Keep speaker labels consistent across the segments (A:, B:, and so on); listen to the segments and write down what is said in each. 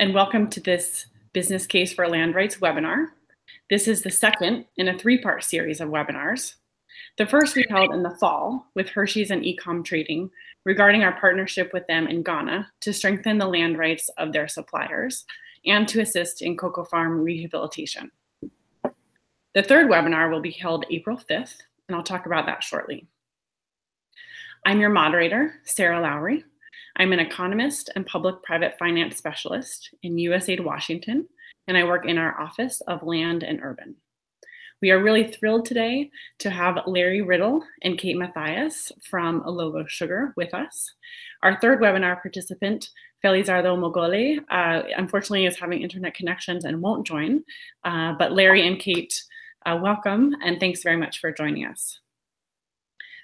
A: and welcome to this Business Case for Land Rights webinar. This is the second in a three-part series of webinars. The first we held in the fall with Hershey's and Ecom Trading regarding our partnership with them in Ghana to strengthen the land rights of their suppliers and to assist in cocoa farm rehabilitation. The third webinar will be held April 5th, and I'll talk about that shortly. I'm your moderator, Sarah Lowry. I'm an economist and public-private finance specialist in USAID Washington, and I work in our Office of Land and Urban. We are really thrilled today to have Larry Riddle and Kate Mathias from Olovo Sugar with us. Our third webinar participant, Felizardo Mogole, unfortunately is having internet connections and won't join, but Larry and Kate, welcome, and thanks very much for joining us.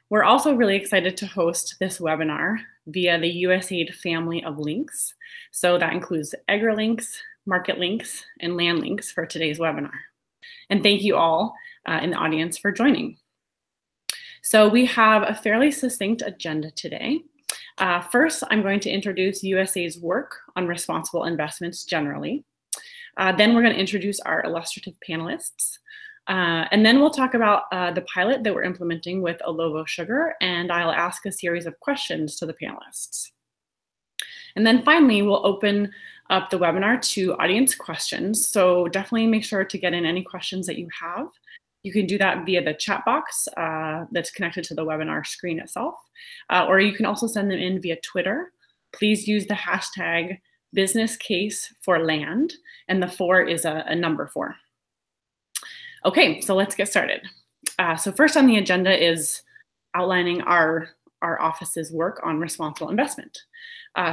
A: We're also really excited to host this webinar via the USAID family of links. So that includes AgriLinks, Market Links, and Land Links for today's webinar. And thank you all in the audience for joining. So we have a fairly succinct agenda today. First, I'm going to introduce USAID's work on responsible investments generally. Then we're going to introduce our illustrative panelists. And then we'll talk about the pilot that we're implementing with Olovo Sugar, and I'll ask a series of questions to the panelists. And then finally, we'll open up the webinar to audience questions. So definitely make sure to get in any questions that you have. You can do that via the chat box that's connected to the webinar screen itself, or you can also send them in via Twitter. Please use the hashtag #BusinessCaseForLand, and the 4 is a number 4. Okay, so let's get started. So first on the agenda is outlining our office's work on responsible investment.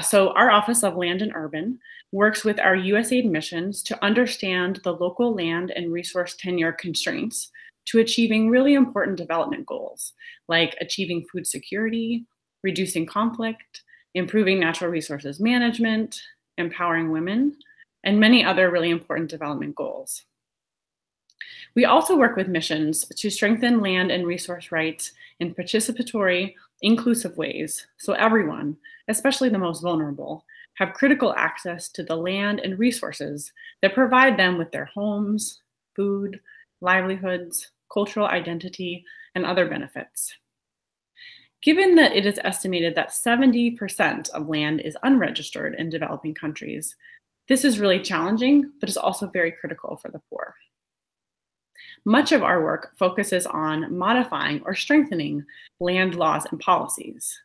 A: So our Office of Land and Urban works with our USAID missions to understand the local land and resource tenure constraints to achieving really important development goals, like achieving food security, reducing conflict, improving natural resources management, empowering women, and many other really important development goals. We also work with missions to strengthen land and resource rights in participatory, inclusive ways, so everyone, especially the most vulnerable, have critical access to the land and resources that provide them with their homes, food, livelihoods, cultural identity, and other benefits. Given that it is estimated that 70% of land is unregistered in developing countries, this is really challenging, but is also very critical for the poor. Much of our work focuses on modifying or strengthening land laws and policies.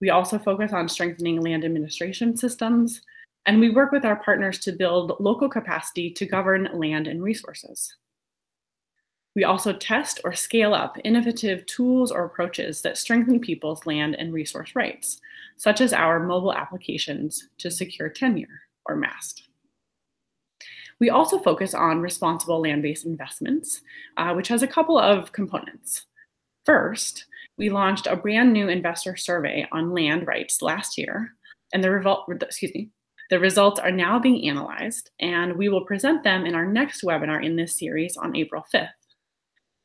A: We also focus on strengthening land administration systems, and we work with our partners to build local capacity to govern land and resources. We also test or scale up innovative tools or approaches that strengthen people's land and resource rights, such as our mobile applications to secure tenure, or MAST. We also focus on responsible land-based investments, which has a couple of components. First, we launched a brand new investor survey on land rights last year, and the results are now being analyzed, and we will present them in our next webinar in this series on April 5th.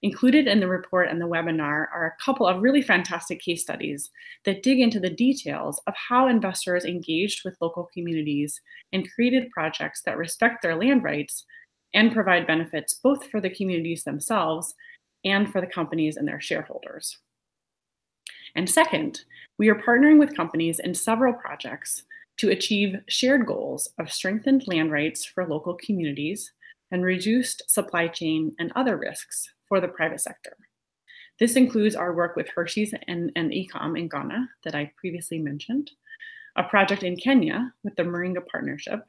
A: Included in the report and the webinar are a couple of really fantastic case studies that dig into the details of how investors engaged with local communities and created projects that respect their land rights and provide benefits both for the communities themselves and for the companies and their shareholders. And second, we are partnering with companies in several projects to achieve shared goals of strengthened land rights for local communities and reduced supply chain and other risks for the private sector. This includes our work with Hershey's and Ecom in Ghana that I previously mentioned, a project in Kenya with the Moringa Partnership,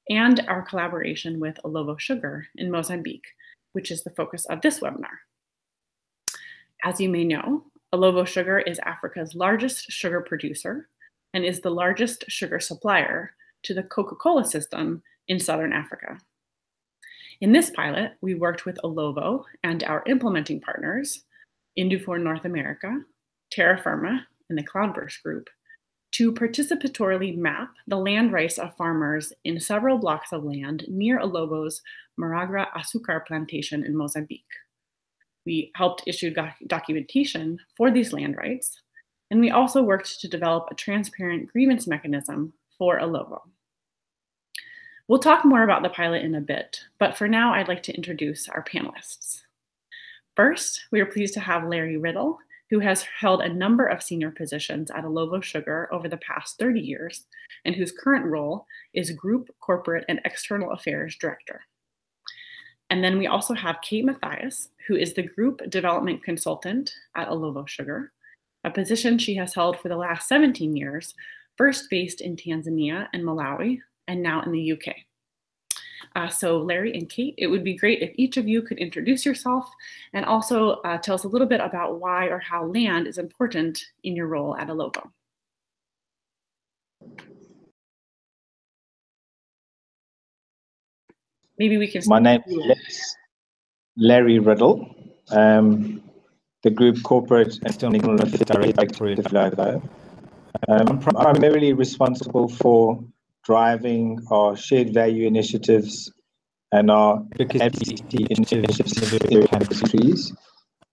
A: and our collaboration with Olovo Sugar in Mozambique, which is the focus of this webinar. As you may know, Olovo Sugar is Africa's largest sugar producer and is the largest sugar supplier to the Coca-Cola system in Southern Africa. In this pilot, we worked with Olovo and our implementing partners, Indufor North America, Terra Firma, and the Cloudburst Group, to participatorily map the land rights of farmers in several blocks of land near Olovo's Maragra Açúcar plantation in Mozambique. We helped issue documentation for these land rights, and we also worked to develop a transparent grievance mechanism for Olovo. We'll talk more about the pilot in a bit, but for now, I'd like to introduce our panelists. First, we are pleased to have Larry Riddle, who has held a number of senior positions at Alovo Sugar over the past 30 years, and whose current role is Group Corporate and External Affairs Director. And then we also have Kate Mathias, who is the Group Development Consultant at Alovo Sugar, a position she has held for the last 17 years, first based in Tanzania and Malawi, and now in the UK. So Larry and Kate, it would be great if each of you could introduce yourself and also tell us a little bit about why or how land is important in your role at Alovo. Maybe we can.
B: My name is Larry Riddle, the Group Corporate and External Affairs Director at Alovo. I'm primarily responsible for driving our shared value initiatives and our advocacy initiatives in various countries.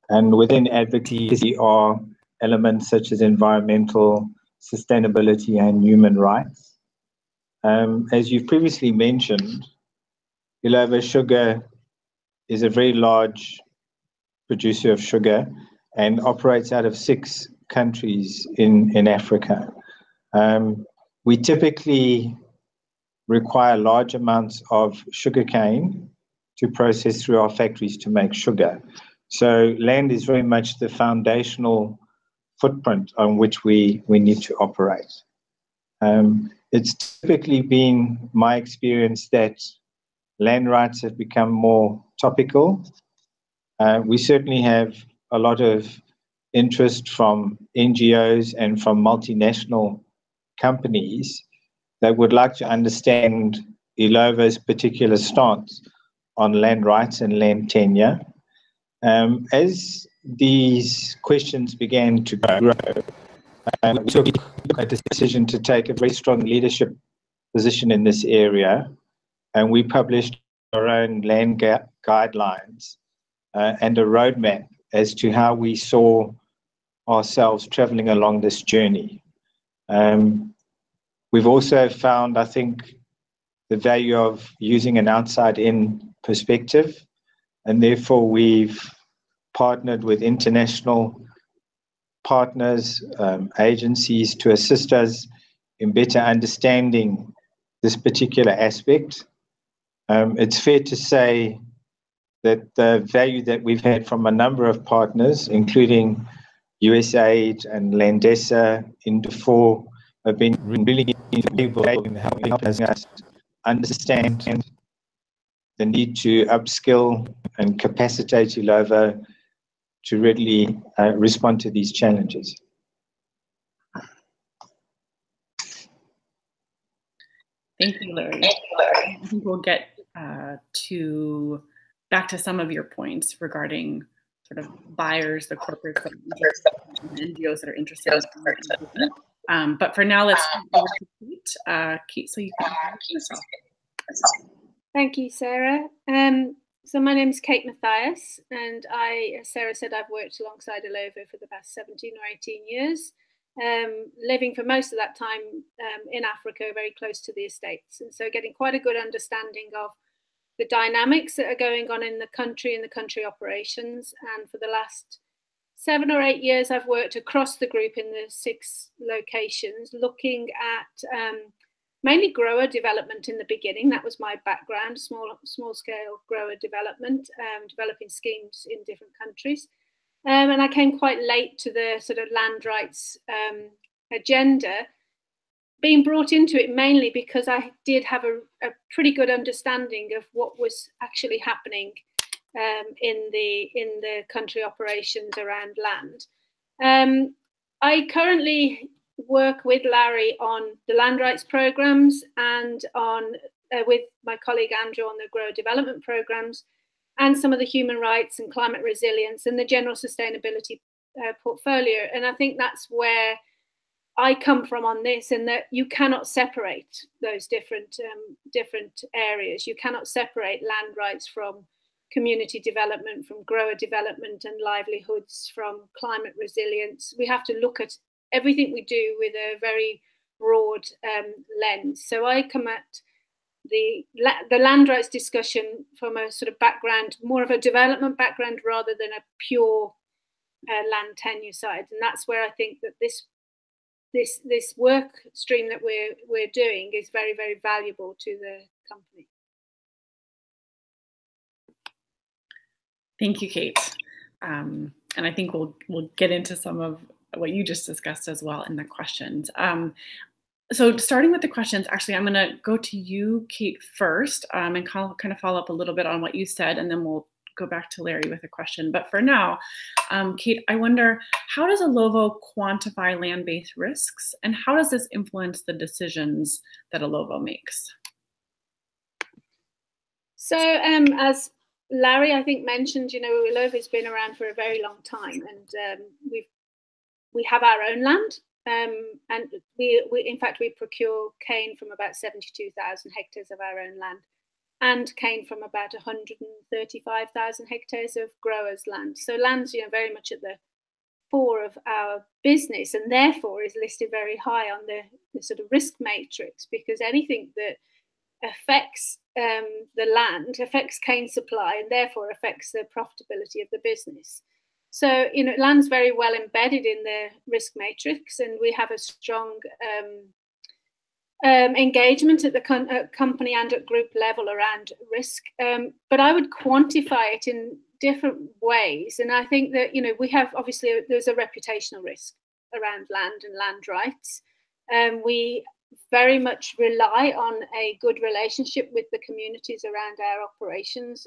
B: And within advocacy are elements such as environmental, sustainability, and human rights. As you've previously mentioned, Alovo Sugar is a very large producer of sugar and operates out of 6 countries in Africa. We typically require large amounts of sugarcane to process through our factories to make sugar. So land is very much the foundational footprint on which we need to operate. It's typically been my experience that land rights have become more topical. We certainly have a lot of interest from NGOs and from multinational companies that would like to understand Alovo's particular stance on land rights and land tenure. As these questions began to grow, we took a decision to take a very strong leadership position in this area, and we published our own land guidelines and a roadmap as to how we saw ourselves traveling along this journey. We've also found, I think, the value of using an outside-in perspective, and therefore we've partnered with international partners, agencies to assist us in better understanding this particular aspect. It's fair to say that the value that we've had from a number of partners, including USAID and Landesa, Indefor, have been really invaluable in helping us understand the need to upskill and capacitate Alovo to readily respond to these challenges.
A: Thank you, Larry. I think we'll get back to some of your points regarding sort of buyers, the corporates, the NGOs that are interested in it. But for now, let's go to Kate. Kate, so you can introduce yourself.
C: Thank you, Sarah. So my name is Kate Mathias, and as Sarah said, I've worked alongside Alovo for the past 17 or 18 years, living for most of that time in Africa, very close to the estates. And so getting quite a good understanding of the dynamics that are going on in the country and the country operations. And for the last 7 or 8 years, I've worked across the group in the 6 locations, looking at mainly grower development in the beginning. That was my background, small scale grower development, developing schemes in different countries. And I came quite late to the sort of land rights agenda, being brought into it mainly because I did have a pretty good understanding of what was actually happening in the country operations around land. I currently work with Larry on the land rights programs and on with my colleague Andrew on the grower development programs and some of the human rights and climate resilience and the general sustainability portfolio. And I think that's where I come from on this, in that you cannot separate those different areas. You cannot separate land rights from community development, from grower development and livelihoods, from climate resilience. We have to look at everything we do with a very broad lens. So I come at the land rights discussion from a sort of background, more of a development background rather than a pure land tenure side. And that's where I think that this work stream that we're doing is very, very valuable to the company.
A: Thank you, Kate. And I think we'll get into some of what you just discussed as well in the questions. So starting with the questions, actually, I'm going to go to you, Kate, first, and kind of follow up a little bit on what you said, and then we'll go back to Larry with a question. But for now, Kate, I wonder, how does Alovo quantify land-based risks, and how does this influence the decisions that Alovo makes?
C: So as Larry, I think, mentioned, Alovo has been around for a very long time, and we have our own land. And we in fact, we procure cane from about 72,000 hectares of our own land, and cane from about 135,000 hectares of growers' land. So land's, very much at the fore of our business, and therefore is listed very high on the sort of risk matrix, because anything that affects the land affects cane supply, and therefore affects the profitability of the business. So, land's very well embedded in the risk matrix, and we have a strong engagement at the company and at group level around risk. But I would quantify it in different ways. And I think that, we have, obviously, there's a reputational risk around land and land rights. We very much rely on a good relationship with the communities around our operations,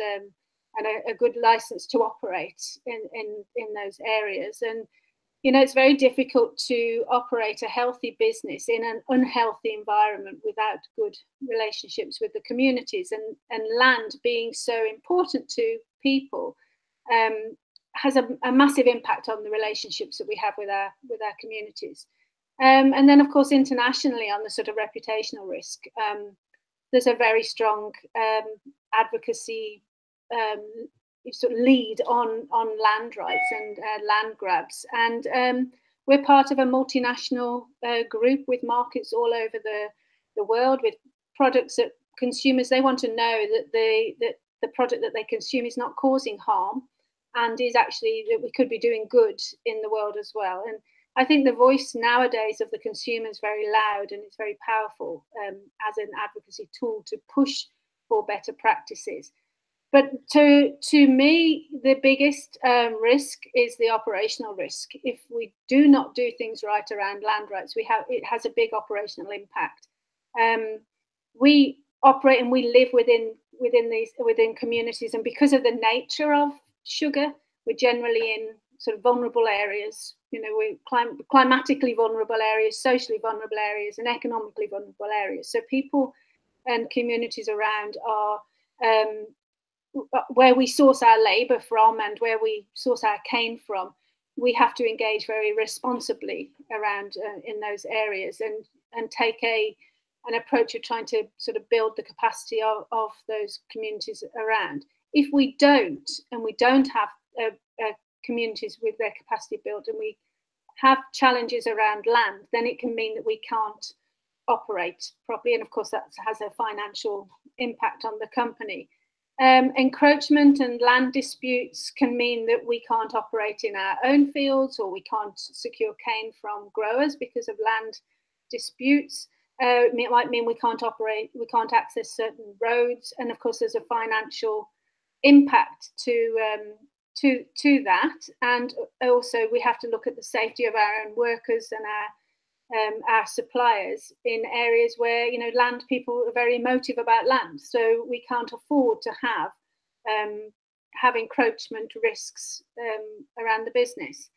C: and a good license to operate in those areas. And, it's very difficult to operate a healthy business in an unhealthy environment without good relationships with the communities. And land being so important to people has a massive impact on the relationships that we have with our communities. And then, of course, internationally, on the sort of reputational risk, there's a very strong advocacy sort of lead on land rights and land grabs. And we're part of a multinational group with markets all over the world, with products that consumers, they want to know that the product that they consume is not causing harm, and is actually that we could be doing good in the world as well. And I think the voice nowadays of the consumer is very loud, and it's very powerful as an advocacy tool to push for better practices. But to me, the biggest risk is the operational risk. If we do not do things right around land rights, it has a big operational impact. We operate and we live within communities, and because of the nature of sugar, we're generally in sort of vulnerable areas. We're climatically vulnerable areas, socially vulnerable areas, and economically vulnerable areas. So people and communities around are where we source our labour from and where we source our cane from. We have to engage very responsibly around in those areas, and take an approach of trying to sort of build the capacity of those communities around. If we don't, and we don't have communities with their capacity built, and we have challenges around land, then it can mean that we can't operate properly. And of course, that has a financial impact on the company. Encroachment and land disputes can mean that we can't operate in our own fields, or we can't secure cane from growers because of land disputes. It might mean we can't access certain roads. And of course, there's a financial impact to that. And also, we have to look at the safety of our own workers and our suppliers in areas where land people are very emotive about land, so we can't afford to have encroachment risks around the business.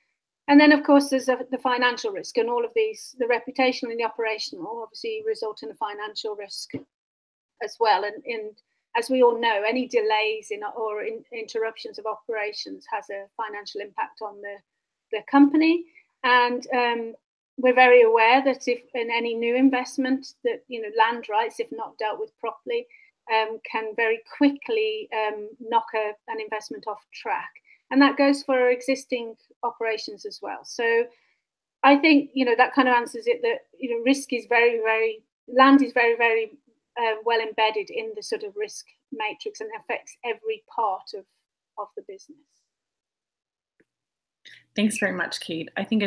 C: And then, of course, there's the financial risk, and all of these, the reputational and the operational, obviously result in a financial risk as well. And as we all know, any delays or interruptions of operations has a financial impact on the company. And we're very aware that if in any new investment, that land rights, if not dealt with properly, can very quickly knock an investment off track, and that goes for existing operations as well. So I think that kind of answers it. That risk is land is very, very well embedded in the sort of risk matrix and affects every part of the business.
A: Thanks very much, Kate. I think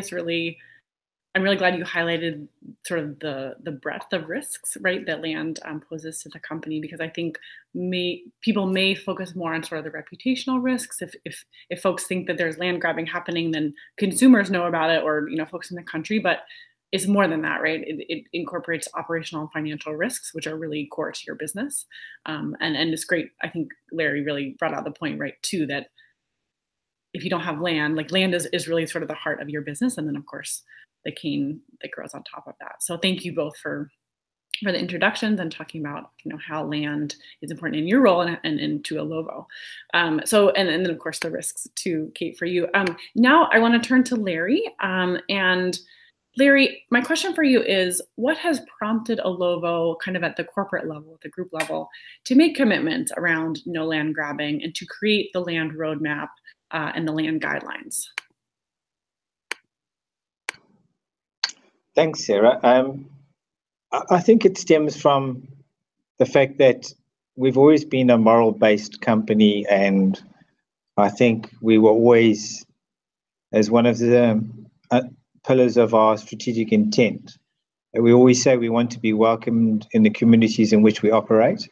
A: I'm really glad you highlighted sort of the breadth of risks, right, that land poses to the company, because I think people may focus more on sort of the reputational risks. If folks think that there's land grabbing happening, then consumers know about it, or folks in the country. But it's more than that, right? It incorporates operational and financial risks, which are really core to your business. And it's great. I think Larry really brought out the point, right, too, that if you don't have land, like land is really sort of the heart of your business. And then, of course, the cane that grows on top of that. So thank you both for the introductions and talking about how land is important in your role and to Alovo. And then of course the risks to Kate for you. Now I want to turn to Larry. And Larry, my question for you is, what has prompted Alovo kind of at the corporate level, at the group level, to make commitments around no land grabbing and to create the land roadmap and the land guidelines?
B: Thanks, Sarah. I think it stems from the fact that we've always been a moral-based company, and I think we were always, as one of the pillars of our strategic intent, we always say we want to be welcomed in the communities in which we operate.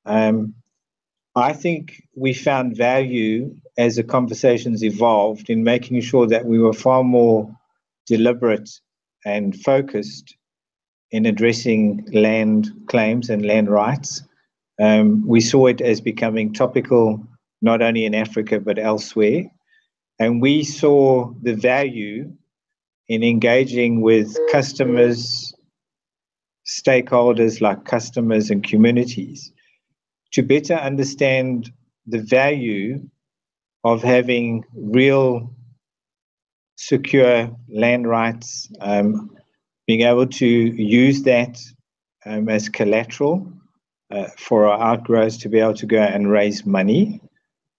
B: I think we found value as the conversations evolved in making sure that we were far more deliberate and focused in addressing land claims and land rights. We saw it as becoming topical, not only in Africa, but elsewhere. And we saw the value in engaging with customers, stakeholders like customers and communities, to better understand the value of having real secure land rights, being able to use that as collateral for our outgrowers to be able to go and raise money.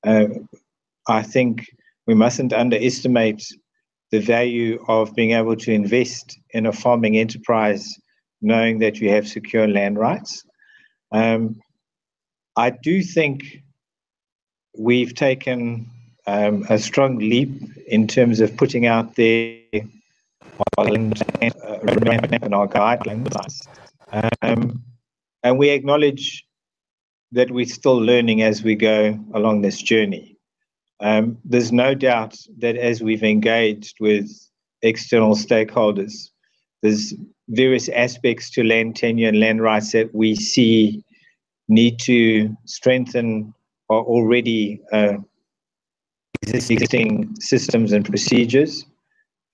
B: I think we mustn't underestimate the value of being able to invest in a farming enterprise knowing that you have secure land rights. I do think we've taken a strong leap in terms of putting out there our roadmap and our guidelines. And we acknowledge that we're still learning as we go along this journey. There's no doubt that as we've engaged with external stakeholders, there's various aspects to land tenure and land rights that we see need to strengthen our already existing systems and procedures.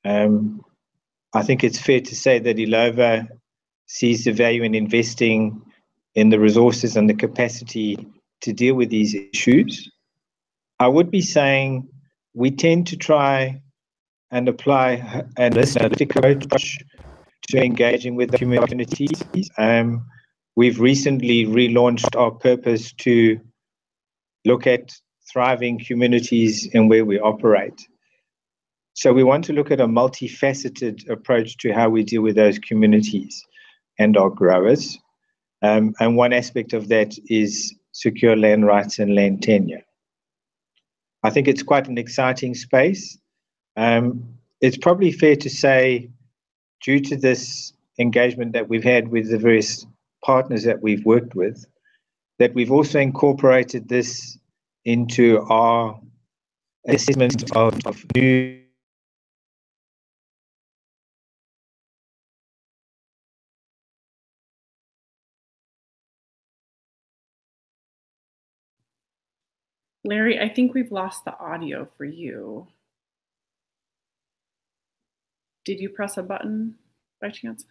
B: I think it's fair to say that Alovo sees the value in investing in the resources and the capacity to deal with these issues. I would be saying we tend to try and apply a holistic approach to engaging with the communities. We've recently relaunched our purpose to look at thriving communities in where we operate. So we want to look at a multifaceted approach to how we deal with those communities and our growers. And one aspect of that is secure land rights and land tenure. I think it's quite an exciting space. It's probably fair to say, due to this engagement that we've had with the various partners that we've worked with, that we've also incorporated this into our assessment of new
A: Larry, I think we've lost the audio for you. Did you press a button by chance?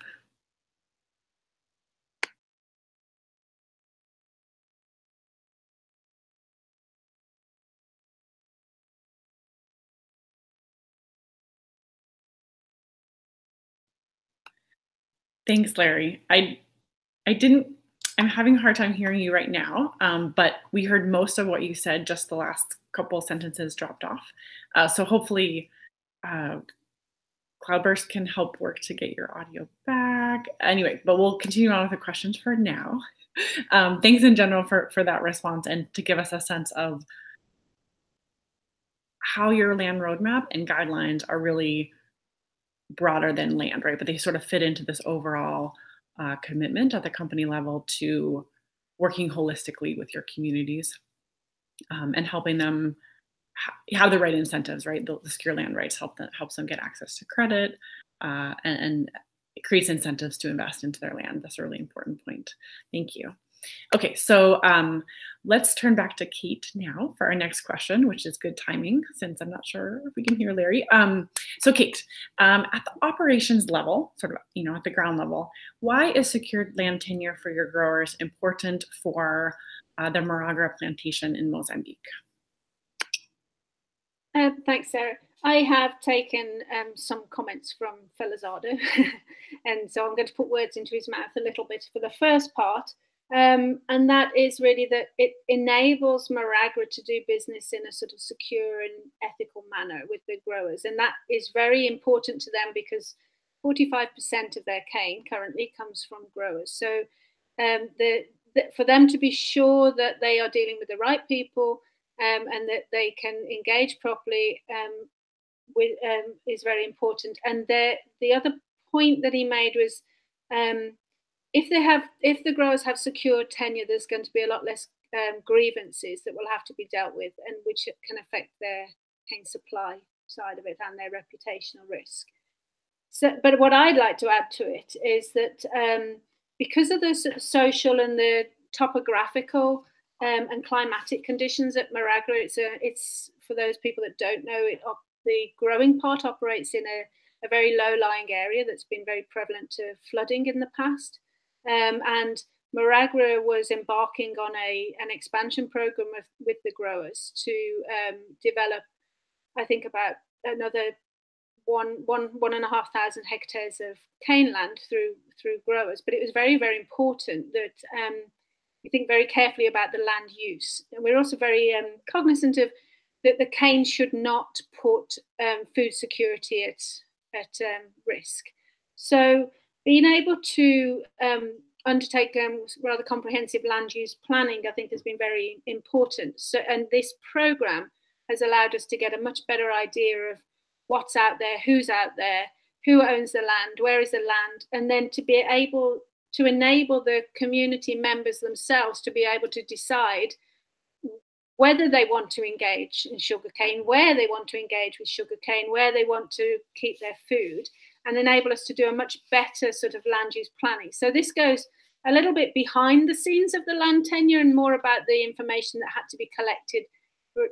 A: Thanks, Larry. I'm having a hard time hearing you right now, but we heard most of what you said, just the last couple sentences dropped off. So hopefully Cloudburst can help work to get your audio back. back. Anyway, but we'll continue on with the questions for now. Thanks in general for that response and to give us a sense of how your land roadmap and guidelines are really broader than land, right? But they sort of fit into this overall commitment at the company level to working holistically with your communities and helping them have the right incentives, right? The secure land rights helps them get access to credit and it creates incentives to invest into their land. That's a really important point. Thank you. Okay, so let's turn back to Kate now for our next question, which is good timing since I'm not sure if we can hear Larry. So Kate, at the operations level, sort of, at the ground level, why is secured land tenure for your growers important for the Maragra plantation in Mozambique?
C: Thanks, Sarah. I have taken some comments from Felizardo, and so I'm going to put words into his mouth a little bit for the first part. And that is really that it enables Maragra to do business in a sort of secure and ethical manner with the growers. And that is very important to them because 45% of their cane currently comes from growers. So for them to be sure that they are dealing with the right people and that they can engage properly is very important. And the other point that he made was if the growers have secure tenure, there's going to be a lot less grievances that will have to be dealt with, and which can affect their cane supply side of it and their reputational risk. So, but what I'd like to add to it is that because of the social and the topographical and climatic conditions at Maragra, it's for those people that don't know, the growing part operates in a very low-lying area that's been very prevalent to flooding in the past. And Maragra was embarking on an expansion program with the growers to develop, I think, about another 1,500 hectares of cane land through growers. But it was very, very important that we think very carefully about the land use. And we're also very cognizant of that the cane should not put food security at risk. So being able to undertake rather comprehensive land use planning, I think, has been very important. So, and this program has allowed us to get a much better idea of what's out there, who's out there, who owns the land, where is the land, and then to be able to enable the community members themselves to be able to decide whether they want to engage in sugarcane, where they want to engage with sugarcane, where they want to keep their food, and enable us to do a much better sort of land use planning. So this goes a little bit behind the scenes of the land tenure and more about the information that had to be collected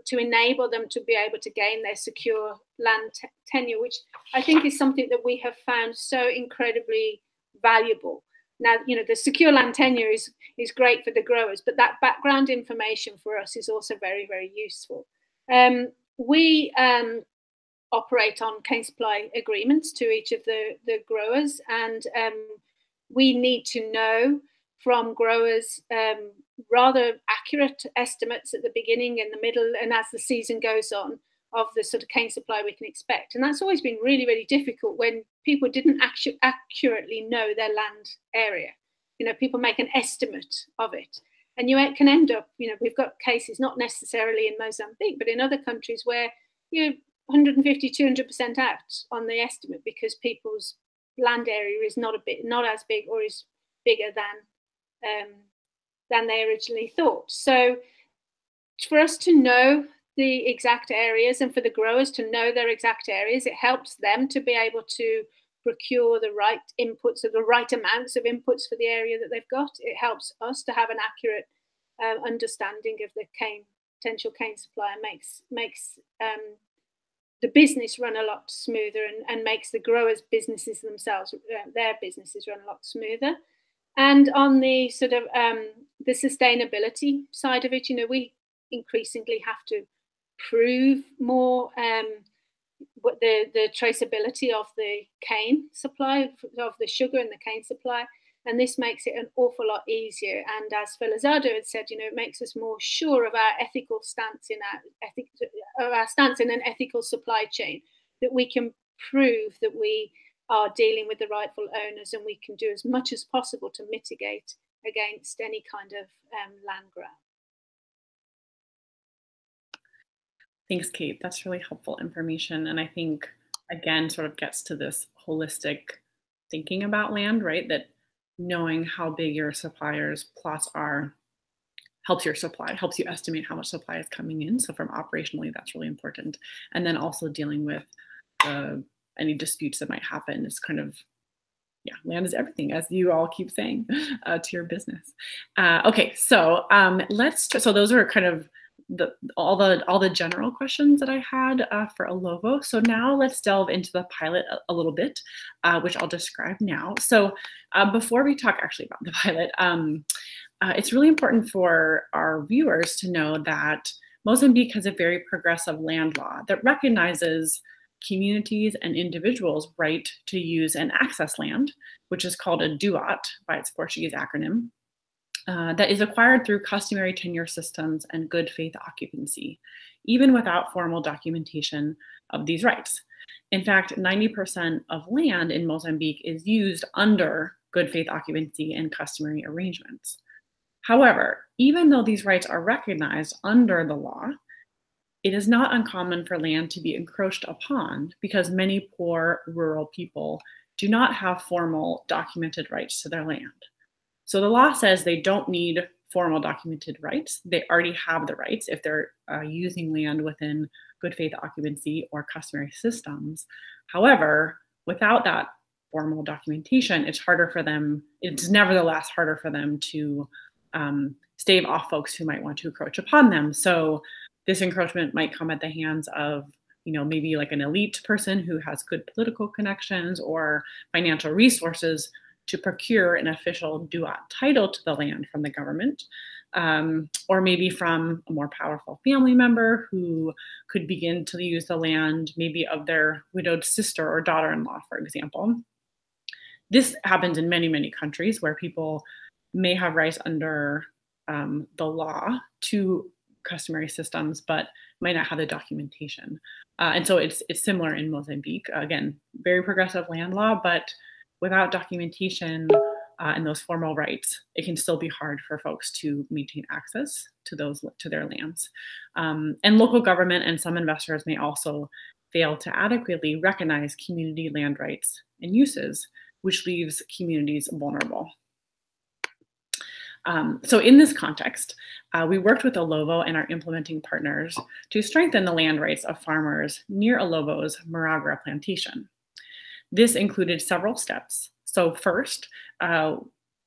C: to enable them to be able to gain their secure land tenure, which I think is something that we have found so incredibly valuable. Now, the secure land tenure is great for the growers, but that background information for us is also very, very useful. We operate on cane supply agreements to each of the growers, and we need to know from growers rather accurate estimates at the beginning, in the middle, and as the season goes on, of the sort of cane supply we can expect. And that's always been really, really difficult when people didn't accurately know their land area. People make an estimate of it. And you can end up, we've got cases, not necessarily in Mozambique, but in other countries where you're 150, 200% out on the estimate because people's land area is not as big or is bigger than they originally thought. So for us to know the exact areas and for the growers to know their exact areas, it helps them to be able to procure the right inputs or the right amounts of inputs for the area that they've got. It helps us to have an accurate understanding of the potential cane supply and makes the business run a lot smoother and makes the growers' businesses themselves, their businesses run a lot smoother. And on the sort of the sustainability side of it, we increasingly have to prove more what the traceability of the cane supply, of the sugar in the cane supply, and this makes it an awful lot easier. And as Felizardo had said, it makes us more sure of our ethical stance in our stance in an ethical supply chain, that we can prove that we are dealing with the rightful owners, and we can do as much as possible to mitigate against any kind of land grab.
A: Thanks, Kate. That's really helpful information. And I think, again, sort of gets to this holistic thinking about land, right? That knowing how big your supplier's plots are helps your supply, helps you estimate how much supply is coming in. So from operationally, that's really important. And then also dealing with any disputes that might happen is kind of, yeah, land is everything, as you all keep saying to your business. Okay, so so those are kind of all the general questions that I had for Alovo. So now let's delve into the pilot a little bit, which I'll describe now. So before we talk actually about the pilot, it's really important for our viewers to know that Mozambique has a very progressive land law that recognizes communities and individuals' right to use and access land, which is called a DUAT by its Portuguese acronym, that is acquired through customary tenure systems and good faith occupancy, even without formal documentation of these rights. In fact, 90% of land in Mozambique is used under good faith occupancy and customary arrangements. However, even though these rights are recognized under the law, it is not uncommon for land to be encroached upon because many poor rural people do not have formal documented rights to their land. So the law says they don't need formal documented rights. They already have the rights if they're using land within good faith occupancy or customary systems. However, without that formal documentation, it's nevertheless harder for them to stave off folks who might want to encroach upon them. So this encroachment might come at the hands of, maybe like an elite person who has good political connections or financial resources to procure an official DUAT title to the land from the government, or maybe from a more powerful family member who could begin to use the land, maybe of their widowed sister or daughter-in-law, for example. This happens in many, many countries where people may have rights under the law to customary systems, but might not have the documentation. And so it's similar in Mozambique. Again, very progressive land law, but without documentation and those formal rights, it can still be hard for folks to maintain access to their lands. And local government and some investors may also fail to adequately recognize community land rights and uses, which leaves communities vulnerable. So in this context, we worked with Alovo and our implementing partners to strengthen the land rights of farmers near Alovo's Maragra plantation. This included several steps. So first, it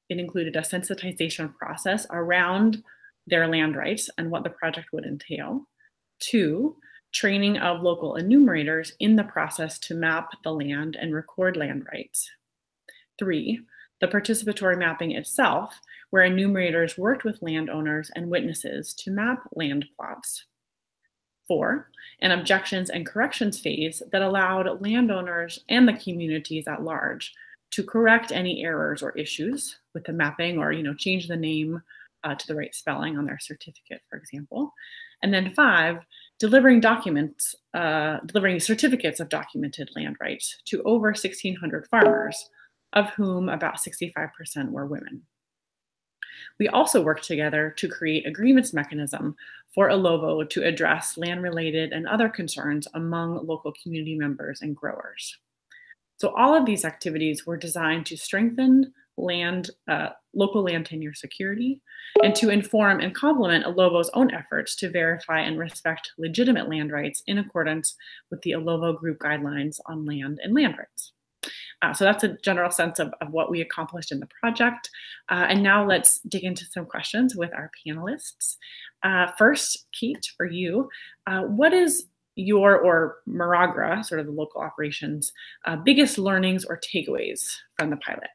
A: included a sensitization process around their land rights and what the project would entail. 2, training of local enumerators in the process to map the land and record land rights. 3, the participatory mapping itself, where enumerators worked with landowners and witnesses to map land plots. 4, an objections and corrections phase that allowed landowners and the communities at large to correct any errors or issues with the mapping, or change the name to the right spelling on their certificate, for example. And then 5, delivering certificates of documented land rights to over 1,600 farmers, of whom about 65% were women. We also worked together to create agreements mechanism for Alovo to address land-related and other concerns among local community members and growers. So all of these activities were designed to strengthen local land tenure security and to inform and complement Alovo's own efforts to verify and respect legitimate land rights in accordance with the Alovo Group guidelines on land and land rights. So that's a general sense of what we accomplished in the project. And now let's dig into some questions with our panelists. First, Kate, for you, what is your, or Maragra, sort of the local operations, biggest learnings or takeaways from the pilot?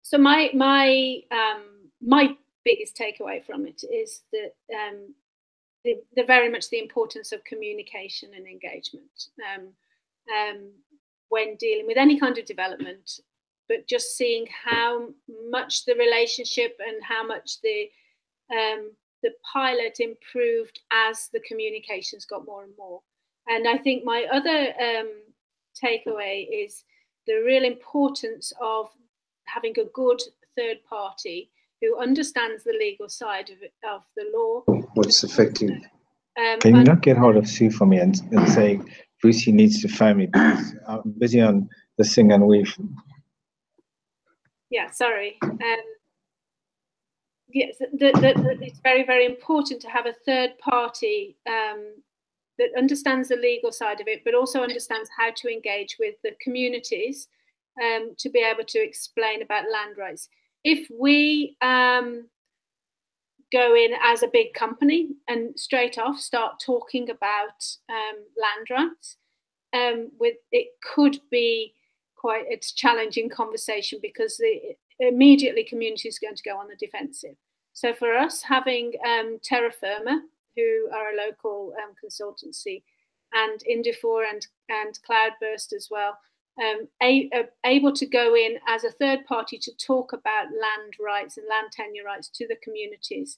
C: So my biggest takeaway from it is that the very much the importance of communication and engagement when dealing with any kind of development, but just seeing how much the relationship and how much the pilot improved as the communications got more and more. And I think my other takeaway is the real importance of having a good third party who understands the legal side of the law.
B: What's affecting? Can you not get hold of Sue for me and say, Brucey needs to phone me because I'm busy on this thing and we've...
C: Yeah, sorry. Yes, it's very, very important to have a third party that understands the legal side of it, but also understands how to engage with the communities to be able to explain about land rights. If we go in as a big company and straight off start talking about land rights, it could be quite a challenging conversation because immediately community is going to go on the defensive. So for us, having Terra Firma, who are a local consultancy, and Indifor and Cloudburst as well, able to go in as a third party to talk about land rights and land tenure rights to the communities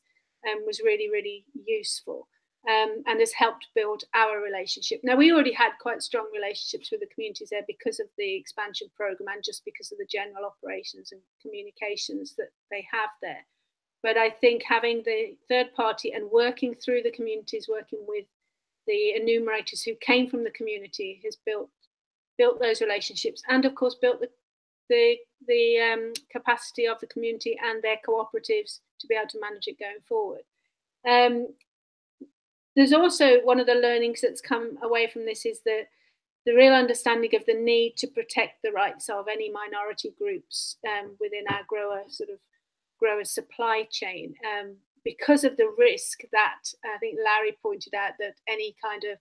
C: was really, really useful and has helped build our relationship. Now, we already had quite strong relationships with the communities there because of the expansion program and just because of the general operations and communications that they have there. But I think having the third party and working through the communities, working with the enumerators who came from the community has built those relationships and, of course, built the capacity of the community and their cooperatives to be able to manage it going forward. There's also one of the learnings that's come away from this is the real understanding of the need to protect the rights of any minority groups within our grower supply chain, because of the risk that I think Larry pointed out, that any kind of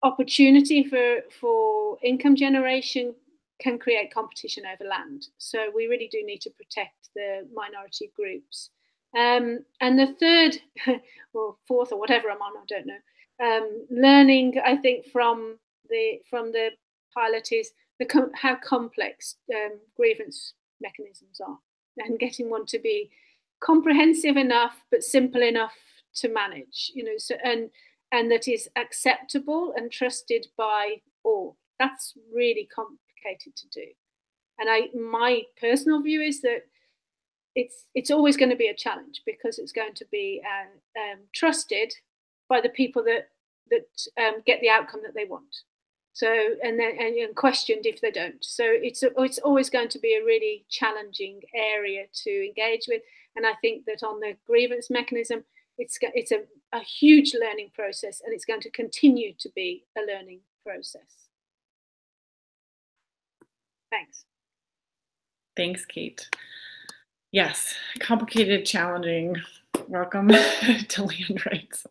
C: opportunity for income generation can create competition over land. So we really do need to protect the minority groups. And the third, or fourth, or whatever I'm on, I don't know. Learning, I think, from the pilot is how complex grievance mechanisms are, and getting one to be comprehensive enough but simple enough to manage. So and that is acceptable and trusted by all. That's really complicated to do. And my personal view is that it's always going to be a challenge because it's going to be trusted by the people that get the outcome that they want. So and questioned if they don't. So it's always going to be a really challenging area to engage with. And I think that on the grievance mechanism, it's a huge learning process, and it's going to continue to be a learning process. Thanks.
A: Thanks, Kate. Yes, complicated, challenging. Welcome to land rights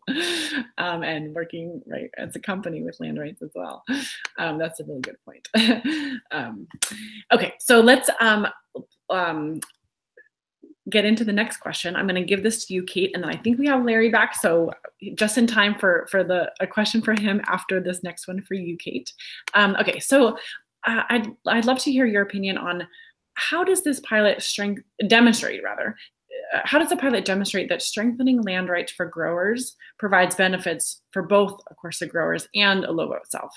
A: and working right as a company with land rights as well. That's a really good point. Okay, so let's get into the next question. I'm going to give this to you, Kate, and then I think we have Larry back. So just in time for a question for him after this next one for you, Kate. Okay, so I'd love to hear your opinion on how does this pilot demonstrate that strengthening land rights for growers provides benefits for both, of course, the growers and Ilovo itself?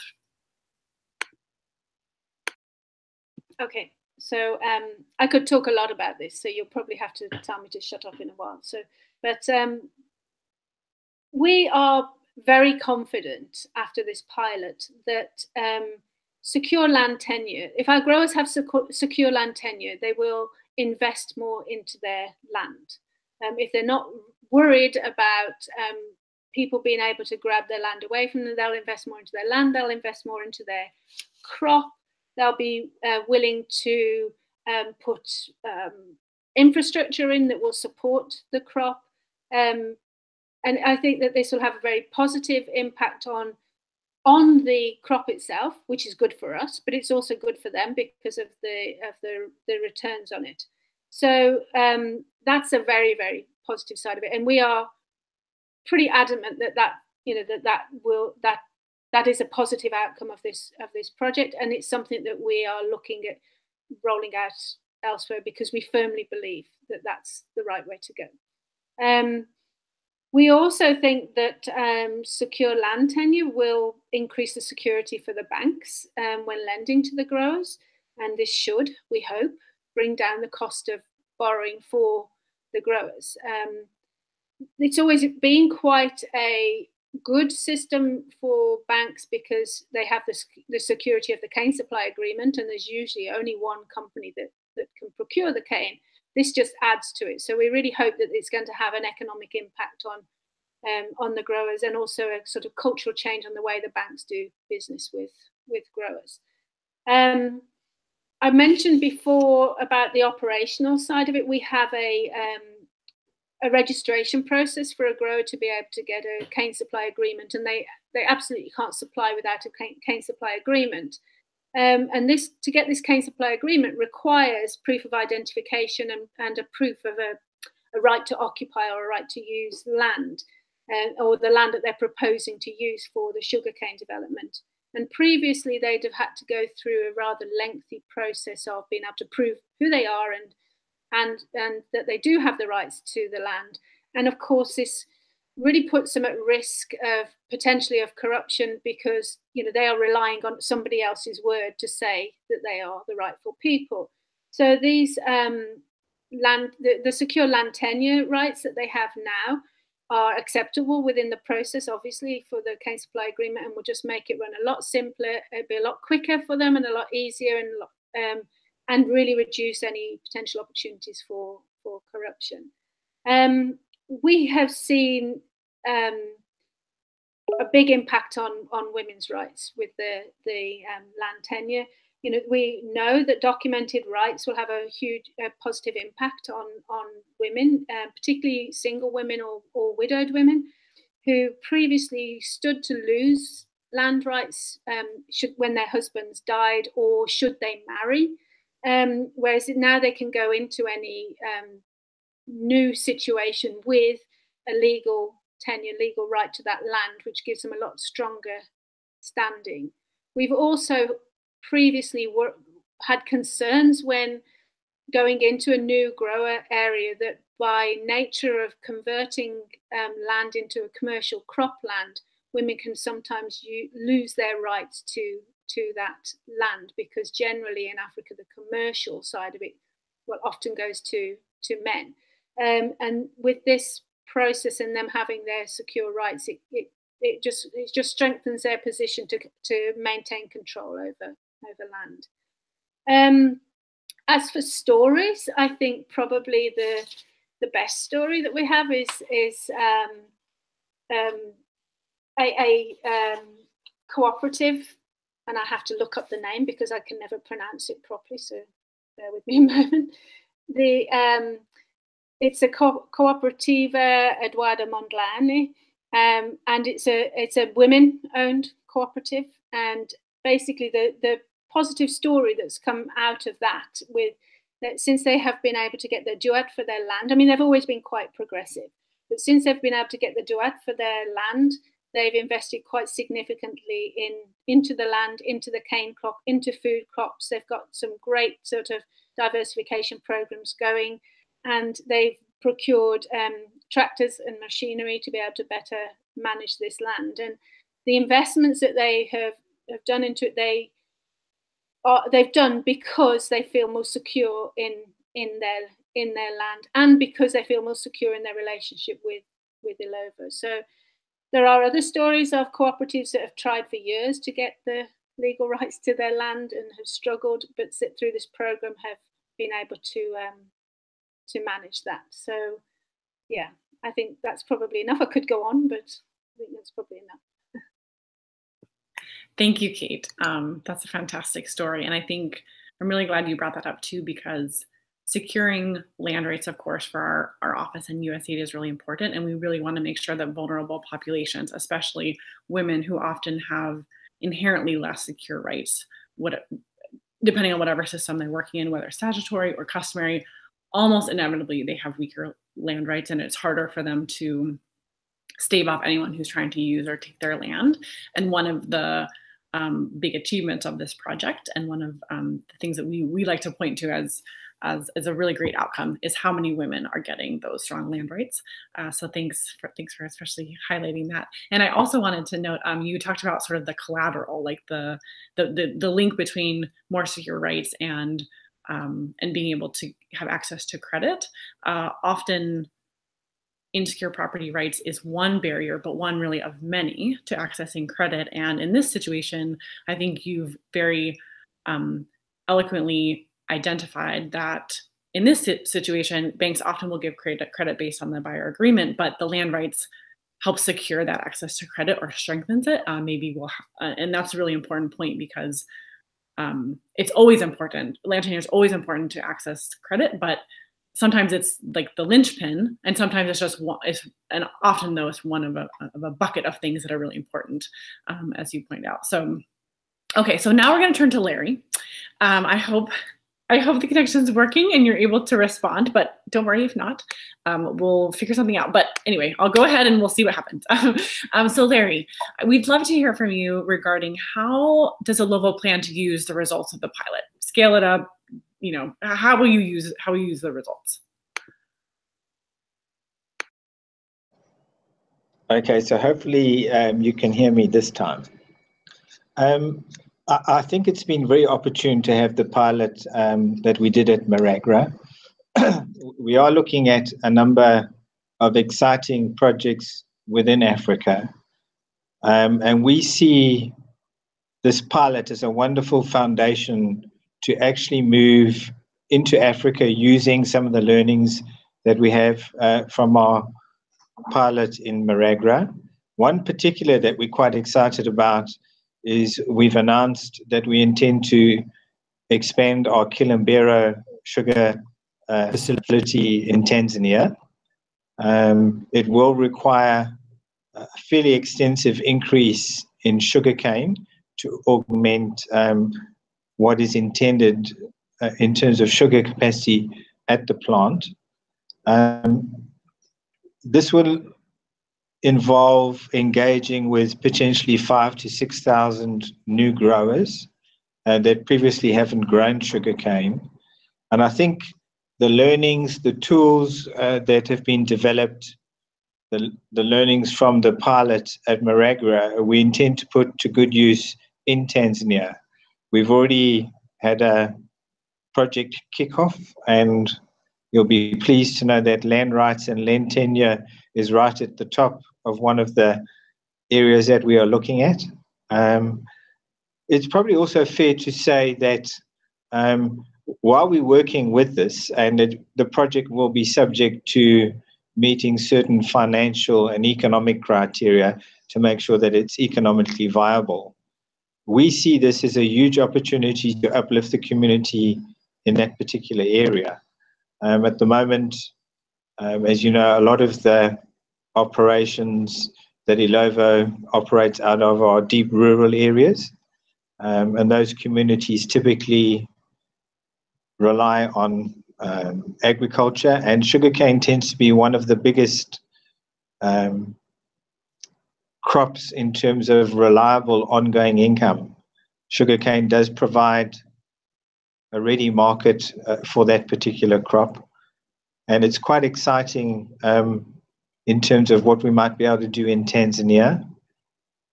C: Okay, so I could talk a lot about this, so you'll probably have to tell me to shut up in a while. But we are very confident after this pilot that secure land tenure, if our growers have secure land tenure, they will invest more into their land. If they're not worried about people being able to grab their land away from them, they'll invest more into their land, they'll invest more into their crop, they'll be willing to put infrastructure in that will support the crop. And I think that this will have a very positive impact on the crop itself, which is good for us, but it's also good for them because of the returns on it. So that's a very, very positive side of it, and we are pretty adamant that is a positive outcome of this project, and it's something that we are looking at rolling out elsewhere because we firmly believe that that's the right way to go. We also think that secure land tenure will increase the security for the banks when lending to the growers, and this should, we hope, bring down the cost of borrowing for the growers. It's always been quite a good system for banks because they have the security of the cane supply agreement, and there's usually only one company that can procure the cane. This just adds to it. So we really hope that it's going to have an economic impact on the growers, and also a sort of cultural change on the way the banks do business with growers. I mentioned before about the operational side of it. We have a registration process for a grower to be able to get a cane supply agreement, and they absolutely can't supply without a cane supply agreement. And to get this cane supply agreement requires proof of identification and a proof of a right to occupy or a right to use land, or the land that they're proposing to use for the sugarcane development. And previously, they'd have had to go through a rather lengthy process of being able to prove who they are and that they do have the rights to the land. And of course, this really puts them at risk of potentially of corruption, because they are relying on somebody else's word to say that they are the rightful people. So these the secure land tenure rights that they have now are acceptable within the process, obviously, for the cane supply agreement, and will just make it run a lot simpler. It'll be a lot quicker for them and a lot easier, and really reduce any potential opportunities for corruption. We have seen a big impact on women's rights with the land tenure. We know that documented rights will have a huge positive impact on women, particularly single women or widowed women who previously stood to lose land rights when their husbands died, or should they marry. Whereas now they can go into any new situation with a legal tenure, legal right to that land, which gives them a lot stronger standing. We've also previously had concerns when going into a new grower area that by nature of converting land into a commercial cropland, women can sometimes lose their rights to that land, because generally in Africa the commercial side of it often goes to men. And with this process and them having their secure rights, it just strengthens their position to maintain control over land. As for stories, I think probably the best story that we have is a cooperative, and I have to look up the name because I can never pronounce it properly, so bear with me a moment. It's a Cooperativa Eduardo Mondlane, and it's a women-owned cooperative, and basically the positive story that's come out of that, with that, since they have been able to get the duat for their land. I mean, they've always been quite progressive, but since they've been able to get the duat for their land, they've invested quite significantly into the land, into the cane crop, into food crops. They've got some great sort of diversification programs going, and they've procured tractors and machinery to be able to better manage this land. And the investments that they have done into it, they've done because they feel more secure in their land, and because they feel more secure in their relationship with Illovo. So there are other stories of cooperatives that have tried for years to get the legal rights to their land and have struggled, but through this program have been able to manage that. So yeah, I think that's probably enough. I could go on, but I think that's probably enough.
A: Thank you, Kate. That's a fantastic story. And I think I'm really glad you brought that up too, because securing land rights, of course, for our office and USAID is really important. And we really want to make sure that vulnerable populations, especially women who often have inherently less secure rights, depending on whatever system they're working in, whether statutory or customary, almost inevitably they have weaker land rights, and it's harder for them to stave off anyone who's trying to use or take their land. And one of the big achievements of this project, and one of the things that we like to point to as as a really great outcome is how many women are getting those strong land rights. So thanks for especially highlighting that. And I also wanted to note, you talked about sort of the collateral, like the link between more secure rights and being able to have access to credit. Often insecure property rights is one barrier, but one really of many to accessing credit. And in this situation, I think you've very eloquently identified that in this situation, banks often will give credit based on the buyer agreement, but the land rights help secure that access to credit or strengthens it. And that's a really important point because it's always important. Land tenure is always important to access credit, but sometimes it's like the linchpin, and sometimes it's just one. And often though, it's one of a bucket of things that are really important, as you point out. So, okay, so now we're going to turn to Larry. I hope the connection is working and you're able to respond, but don't worry if not. We'll figure something out. But anyway, I'll go ahead and we'll see what happens. So Larry, we'd love to hear from you regarding how does Alovo plan to use the results of the pilot? Scale it up. You know, how will you use the results?
B: Okay, so hopefully you can hear me this time. I think it's been very opportune to have the pilot that we did at Maragra. We are looking at a number of exciting projects within Africa, and we see this pilot as a wonderful foundation to actually move into Africa using some of the learnings that we have from our pilot in Maragra. One particular that we're quite excited about is we've announced that we intend to expand our Kilombero sugar facility in Tanzania. It will require a fairly extensive increase in sugarcane to augment what is intended in terms of sugar capacity at the plant. This will involve engaging with potentially 5,000 to 6,000 new growers that previously haven't grown sugarcane. And I think the learnings, the tools that have been developed, the learnings from the pilot at Maragra, we intend to put to good use in Tanzania. We've already had a project kickoff, and you'll be pleased to know that land rights and land tenure is right at the top of one of the areas that we are looking at. It's probably also fair to say that while we're working with this, and the project will be subject to meeting certain financial and economic criteria to make sure that it's economically viable, we see this as a huge opportunity to uplift the community in that particular area. At the moment, as you know, a lot of the operations that Alovo operates out of are deep rural areas, and those communities typically rely on agriculture, and sugarcane tends to be one of the biggest crops in terms of reliable ongoing income. Sugarcane does provide a ready market for that particular crop, and it's quite exciting in terms of what we might be able to do in Tanzania.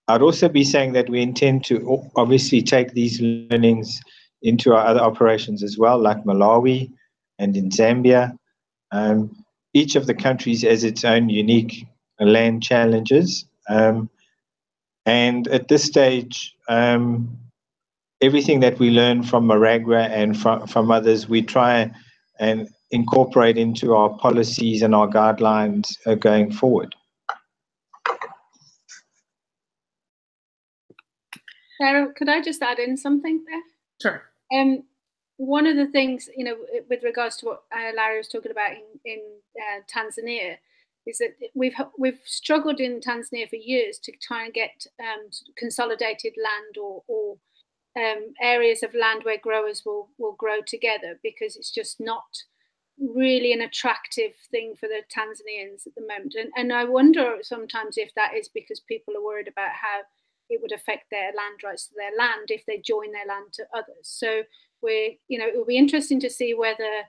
B: I'd also be saying that we intend to obviously take these learnings into our other operations as well, like Malawi and in Zambia. Each of the countries has its own unique land challenges. And at this stage, everything that we learn from Maragra and from others, we try and incorporate into our policies and our guidelines going forward.
C: Sarah, could I just add in something there?
A: Sure.
C: One of the things, with regards to what Larry was talking about in Tanzania, is that we've struggled in Tanzania for years to try and get consolidated land or areas of land where growers will grow together, because it's just not really an attractive thing for the Tanzanians at the moment. And I wonder sometimes if that is because people are worried about how it would affect their land rights to their land if they join their land to others. So it will be interesting to see whether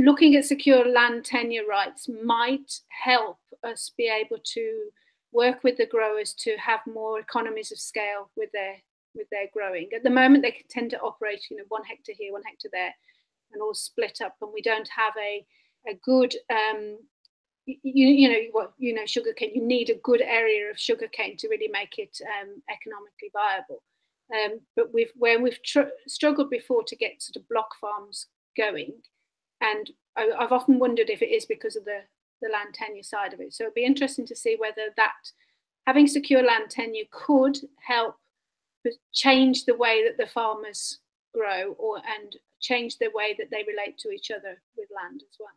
C: looking at secure land tenure rights might help us be able to work with the growers to have more economies of scale with their growing. At the moment, they tend to operate, 1 hectare here, 1 hectare there, and all split up, and we don't have a good sugarcane. You need a good area of sugarcane to really make it economically viable. But where we've struggled before to get sort of block farms going, and I've often wondered if it is because of the land tenure side of it. So it'd be interesting to see whether that having secure land tenure could help change the way that the farmers grow, and change the way that they relate to each other with land as well.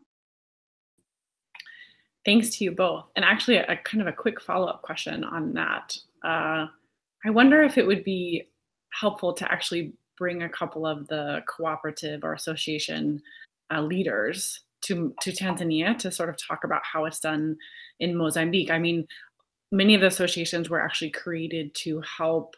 A: Thanks to you both. And actually, a kind of a quick follow-up question on that. I wonder if it would be helpful to actually bring a couple of the cooperative or association leaders to Tanzania to sort of talk about how it's done in Mozambique. I mean, many of the associations were actually created to help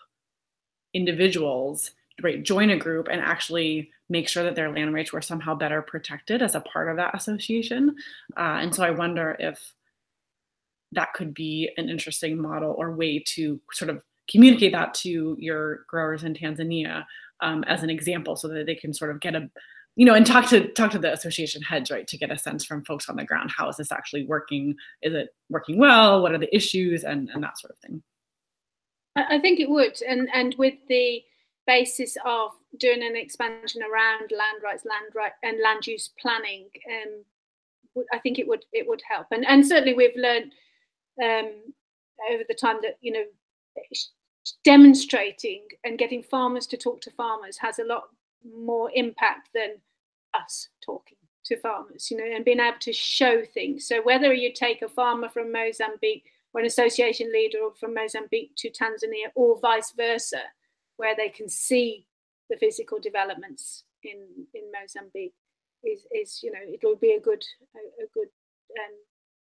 A: individuals, right, join a group and actually make sure that their land rights were somehow better protected as a part of that association. And so I wonder if that could be an interesting model or way to sort of communicate that to your growers in Tanzania as an example, so that they can sort of get a, and talk to the association heads, right, to get a sense from folks on the ground. How is this actually working? Is it working well? What are the issues and that sort of thing?
C: I think it would, and with the basis of doing an expansion around land rights, and land use planning, I think it would help. And certainly we've learned over the time that demonstrating and getting farmers to talk to farmers has a lot more impact than us talking to farmers, and being able to show things. So whether you take a farmer from Mozambique or an association leader from Mozambique to Tanzania, or vice versa, where they can see the physical developments in Mozambique, is it will be a good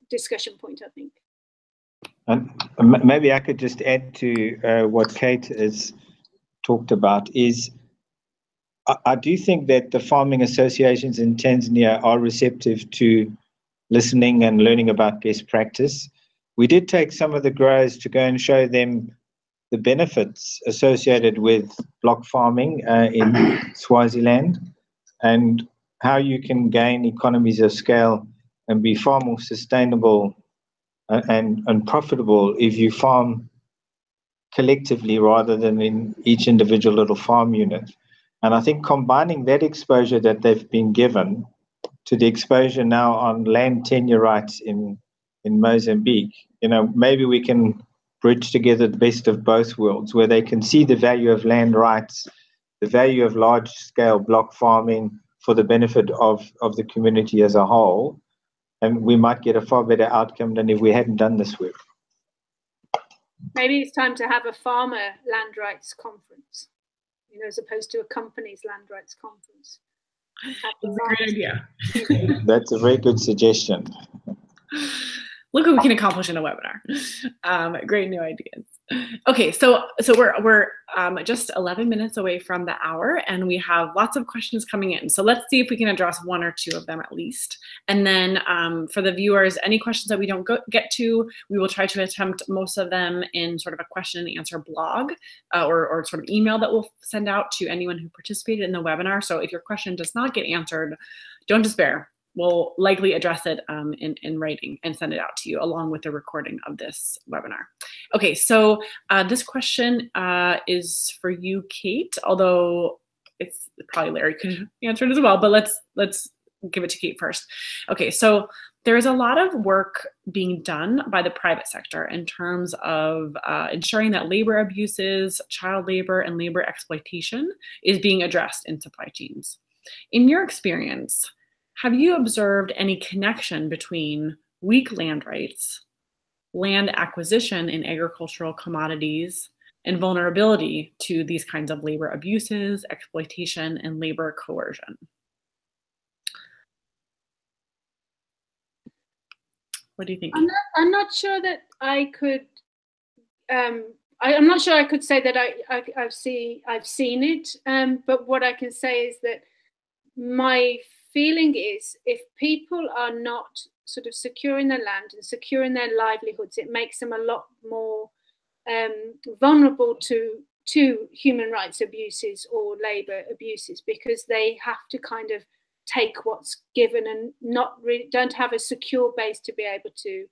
C: discussion point, I think.
B: And maybe I could just add to what Kate has talked about. Is I do think that the farming associations in Tanzania are receptive to listening and learning about best practice. We did take some of the growers to go and show them the benefits associated with block farming in Swaziland, and how you can gain economies of scale and be far more sustainable and profitable if you farm collectively rather than in each individual little farm unit. And I think combining that exposure that they've been given to the exposure now on land tenure rights in Mozambique, maybe we can bridge together the best of both worlds, where they can see the value of land rights, the value of large-scale block farming for the benefit of the community as a whole, and we might get a far better outcome than if we hadn't done this work.
C: Maybe it's time to have a farmer land rights conference, as opposed to a company's land rights conference.
A: That's a great idea.
B: That's a very good suggestion.
A: Look what we can accomplish in a webinar. Great new ideas. Okay, so we're just 11 minutes away from the hour, and we have lots of questions coming in. So let's see if we can address one or two of them at least. And then for the viewers, any questions that we don't get to, we will try to attempt most of them in sort of a question and answer blog or sort of email that we'll send out to anyone who participated in the webinar. So if your question does not get answered, don't despair. We'll likely address it in writing and send it out to you along with the recording of this webinar. Okay, so this question is for you, Kate, although it's probably Larry could answer it as well, but let's give it to Kate first. Okay, so there is a lot of work being done by the private sector in terms of ensuring that labor abuses, child labor, and labor exploitation is being addressed in supply chains. In your experience, have you observed any connection between weak land rights, land acquisition in agricultural commodities, and vulnerability to these kinds of labor abuses, exploitation, and labor coercion? What do you think?
C: I'm not sure that I could. I'm not sure I could say that I've seen it. But what I can say is that my feeling is if people are not sort of secure in their land and secure in their livelihoods, it makes them a lot more vulnerable to human rights abuses or labour abuses, because they have to kind of take what's given and don't have a secure base to be able to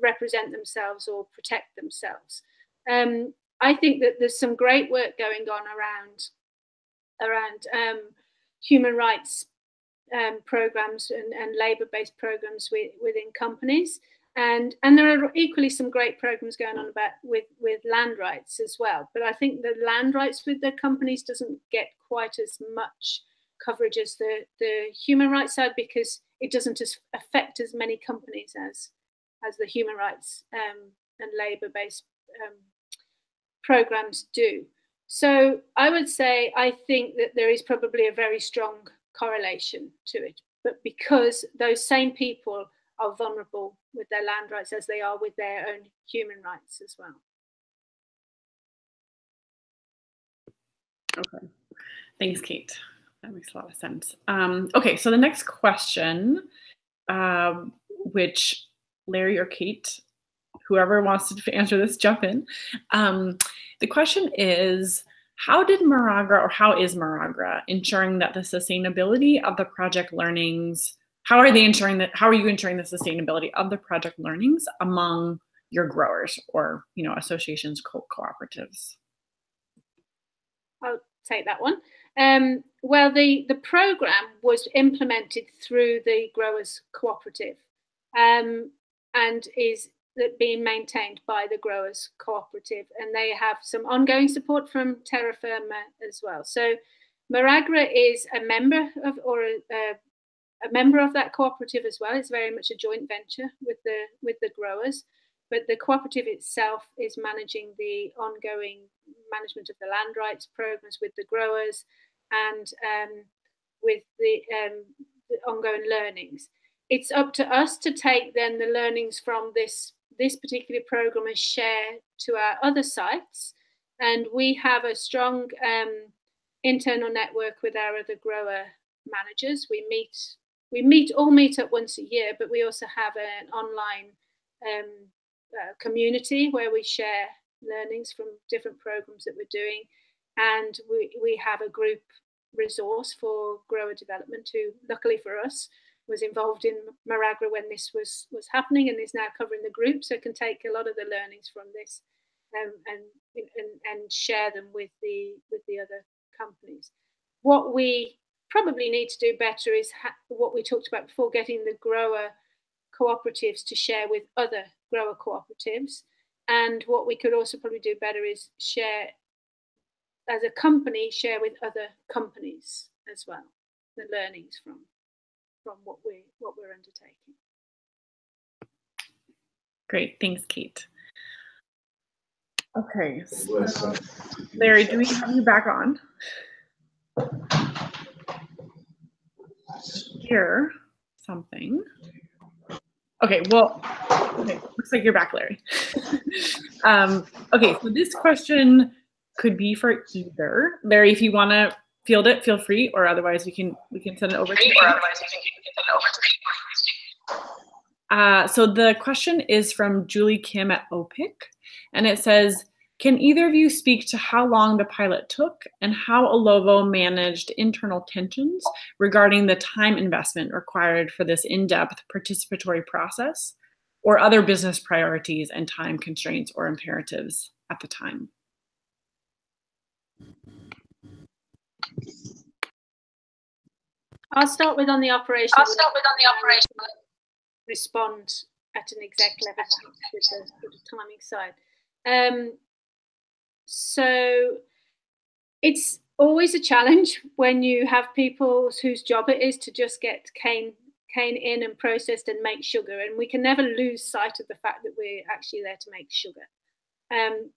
C: represent themselves or protect themselves. I think that there's some great work going on around human rights programs and labour-based programs within companies, and there are equally some great programs going on with land rights as well. But I think the land rights with the companies doesn't get quite as much coverage as the human rights side, because it doesn't affect as many companies as the human rights and labour-based programs do. So I would say I think that there is probably a very strong correlation to it, but because those same people are vulnerable with their land rights as they are with their own human rights as well.
A: Okay, thanks, Kate. That makes a lot of sense. Okay, so the next question, which Larry or Kate, whoever wants to answer this, jump in. The question is, how is Maragra ensuring that the sustainability of the project learnings, how are you ensuring the sustainability of the project learnings among your growers or, associations, cooperatives?
C: I'll take that one. Well, the program was implemented through the Growers Cooperative and is being maintained by the Growers Cooperative, and they have some ongoing support from Terra Firma as well. So Maragra is a member of, or a member of that cooperative as well. It's very much a joint venture with the growers, but the cooperative itself is managing the ongoing management of the land rights programs with the growers and with the ongoing learnings. It's up to us to take then the learnings from this particular program and share to our other sites. And we have a strong internal network with our other grower managers. We all meet up once a year, but we also have an online community where we share learnings from different programs that we're doing. And we have a group resource for grower development who, luckily for us, was involved in Maragra when this was happening and is now covering the group, so can take a lot of the learnings from this and share them with the other companies. What we probably need to do better is what we talked about before, getting the grower cooperatives to share with other grower cooperatives. And what we could also probably do better is share, as a company, share with other companies as well, the learnings from what we're undertaking.
A: Great, thanks, Kate. Okay, so Larry, do we have you back on? Hear something. Okay, well, okay, looks like you're back, Larry. Okay, so this question could be for either. Larry, if you want to field it, feel free, or otherwise we can send it over to you. So the question is from Julie Kim at OPIC, and it says, can either of you speak to how long the pilot took and how Olovo managed internal tensions regarding the time investment required for this in-depth participatory process, or other business priorities and time constraints or imperatives at the time?
C: I'll start with on the operation. Respond at an exec level with the timing side. So it's always a challenge when you have people whose job it is to just get cane in and processed and make sugar, and we can never lose sight of the fact that we're actually there to make sugar.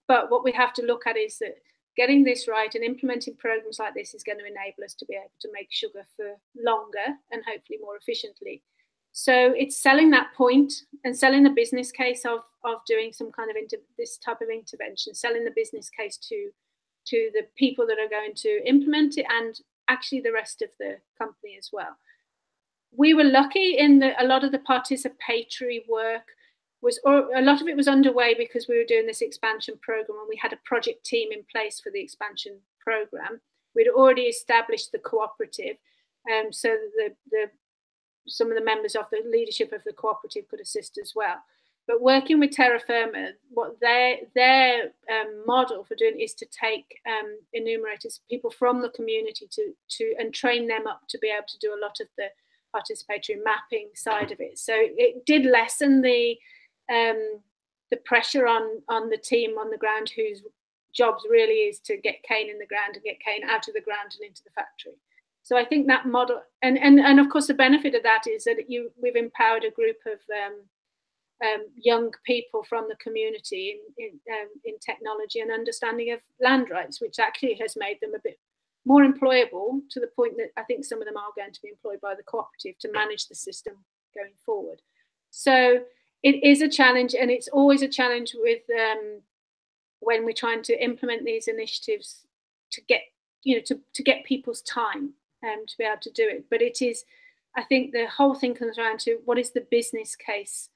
C: But what we have to look at is that getting this right and implementing programs like this is going to enable us to be able to make sugar for longer and hopefully more efficiently. So it's selling that point and selling the business case of doing some kind of this type of intervention, selling the business case to the people that are going to implement it, and actually the rest of the company as well. We were lucky in that a lot of the participatory work a lot of it was underway because we were doing this expansion program, and we had a project team in place for the expansion program. We'd already established the cooperative, so that some of the members of the leadership of the cooperative could assist as well. But working with Terra Firma, what their model for doing is to take enumerators, people from the community, and train them up to be able to do a lot of the participatory mapping side of it. So it did lessen the pressure on the team on the ground, whose jobs really is to get cane in the ground and get cane out of the ground and into the factory. So I think that model, and of course the benefit of that is that we've empowered a group of young people from the community in technology and understanding of land rights, which actually has made them a bit more employable, to the point that I think some of them are going to be employed by the cooperative to manage the system going forward. So it is a challenge, and it's always a challenge with when we're trying to implement these initiatives to get to get people's time to be able to do it. But it is, I think the whole thing comes around to what is the business case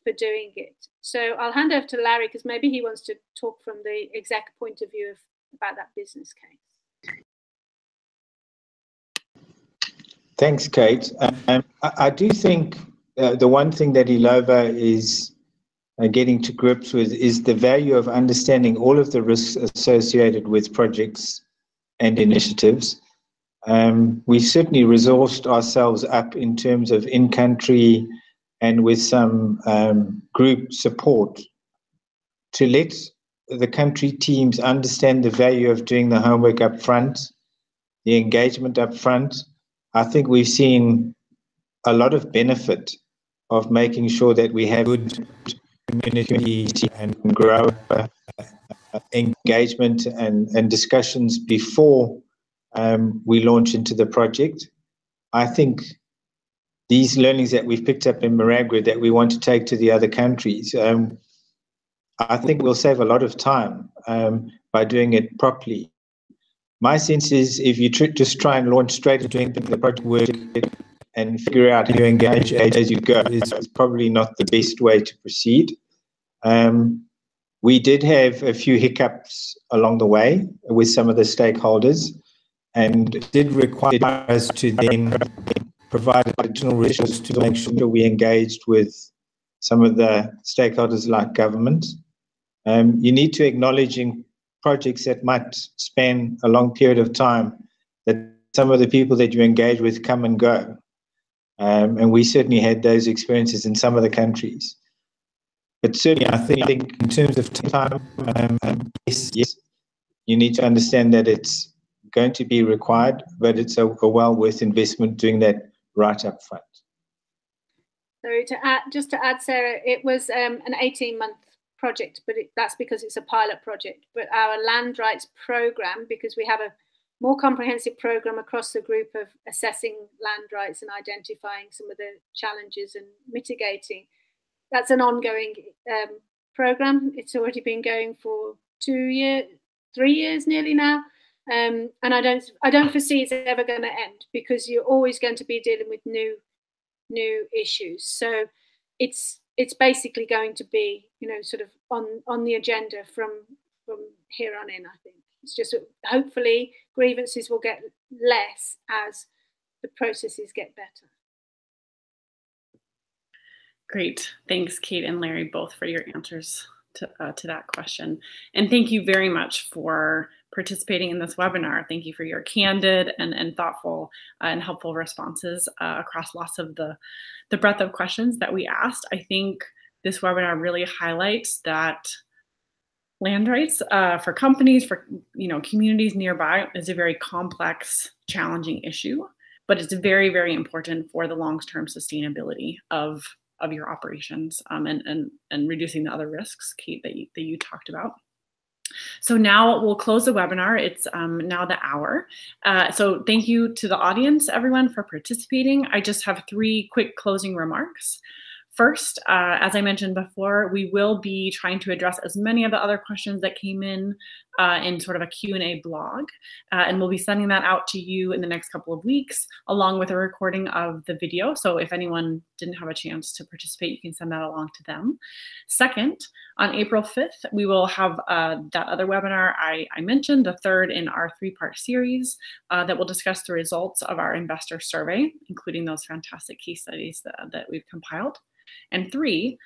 C: for doing it. So I'll hand over to Larry, because maybe he wants to talk from the exec point of view about that business case.
B: Thanks, Kate. I do think the one thing that Ilova is getting to grips with is the value of understanding all of the risks associated with projects and initiatives. We certainly resourced ourselves up in terms of in-country and with some group support to let the country teams understand the value of doing the homework up front, the engagement up front. I think we've seen a lot of benefit of making sure that we have good community and grow engagement and discussions before we launch into the project. I think these learnings that we've picked up in Maragua that we want to take to the other countries, I think we'll save a lot of time by doing it properly. My sense is if you just try and launch straight into the project work and figure out how you engage as you go, it's probably not the best way to proceed. We did have a few hiccups along the way with some of the stakeholders, and it did require us to then provide additional resources to make sure we engaged with some of the stakeholders like government. You need to acknowledge in projects that might span a long period of time that some of the people that you engage with come and go. And we certainly had those experiences in some of the countries. But certainly I think in terms of time, yes, you need to understand that it's going to be required, but it's a well worth investment doing that right up front.
C: So just to add, Sarah, it was an 18-month project, but that's because it's a pilot project. But our land rights program, because we have a more comprehensive program across the group of assessing land rights and identifying some of the challenges and mitigating, that's an ongoing program. It's already been going for 3 years nearly now. And I don't foresee it's ever going to end, because you're always going to be dealing with new issues. So it's basically going to be, sort of on the agenda from here on in. I think it's just hopefully grievances will get less as the processes get better.
A: Great. Thanks, Kate and Larry, both for your answers to that question. And thank you very much for participating in this webinar. Thank you for your candid and thoughtful and helpful responses across lots of the breadth of questions that we asked. I think this webinar really highlights that land rights for companies, for communities nearby, is a very complex, challenging issue, but it's very, very important for the long-term sustainability of your operations and reducing the other risks, Kate, that you talked about. So now we'll close the webinar. It's now the hour. So thank you to the audience, everyone, for participating. I just have 3 quick closing remarks. First, as I mentioned before, we will be trying to address as many of the other questions that came in in sort of a Q&A blog. And we'll be sending that out to you in the next couple of weeks, along with a recording of the video. So if anyone didn't have a chance to participate, you can send that along to them. Second, on April 5th, we will have that other webinar I mentioned, the third in our 3-part series that will discuss the results of our investor survey, including those fantastic case studies that we've compiled. And 3,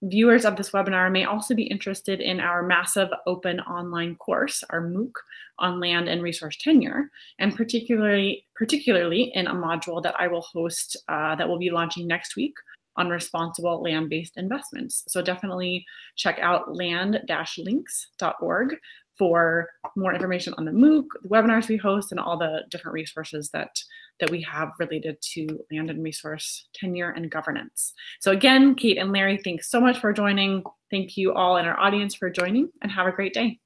A: viewers of this webinar may also be interested in our massive open online course, our MOOC, on land and resource tenure, and particularly in a module that I will host that will be launching next week on responsible land-based investments. So definitely check out land-links.org for more information on the MOOC, the webinars we host, and all the different resources that we have related to land and resource tenure and governance. So again, Kate and Larry, thanks so much for joining. Thank you all in our audience for joining, and have a great day.